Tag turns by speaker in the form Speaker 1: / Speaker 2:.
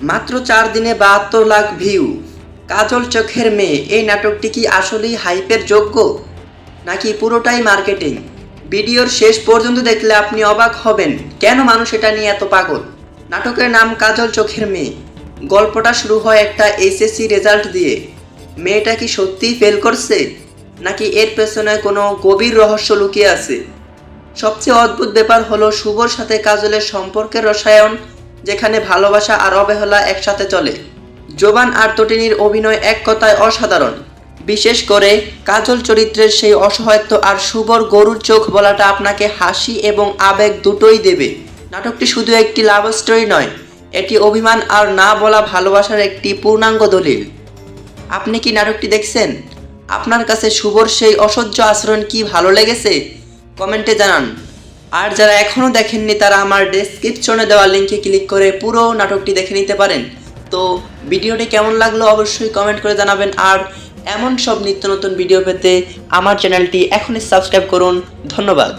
Speaker 1: মাত্র 4 দিনে 72 লাখ ভিউ। কাজল চোখের মেয়ে এই নাটকটি কি আসলেই হাইপের যোগ্য, নাকি পুরোটাই মার্কেটিং? ভিডিওর শেষ পর্যন্ত দেখলে আপনি অবাক হবেন কেন মানুষ এটা নিয়ে এত পাগল। নাটকের নাম কাজল চোখের মেয়ে। গল্পটা শুরু হয় একটা এইচএসসি রেজাল্ট দিয়ে। মেয়েটা কি সত্যিই ফেল করছে, নাকি এর পেছনে কোনো গভীর রহস্য লুকিয়ে আছে? সবচেয়ে অদ্ভুত ব্যাপার হলো শুভর সাথে কাজলের সম্পর্কের রসায়ন, যেখানে ভালোবাসা আর অবহেলা একসাথে চলে। জোবান আর তটিনীর অভিনয় এক কথায় অসাধারণ। বিশেষ করে কাজল চরিত্রের সেই অসহায়ত্ব আর শুভর গরুর চোখ বলাটা আপনাকে হাসি এবং আবেগ দুটোই দেবে। নাটকটি শুধু একটি লাভ স্টোরি নয়, এটি অভিমান আর না বলা ভালোবাসার একটি পূর্ণাঙ্গ দলিল। আপনি কি নাটকটি দেখছেন? আপনার কাছে শুভর সেই অসহ্য আচরণ কি ভালো লেগেছে? কমেন্টে জানান। আর যারা এখনও দেখেননি তারা আমার ডেসক্রিপশনে দেওয়া লিঙ্কে ক্লিক করে পুরো নাটকটি দেখে নিতে পারেন। তো ভিডিওটি কেমন লাগলো অবশ্যই কমেন্ট করে জানাবেন। আর এমন সব নিত্য নতুন ভিডিও পেতে আমার চ্যানেলটি এখনই সাবস্ক্রাইব করুন। ধন্যবাদ।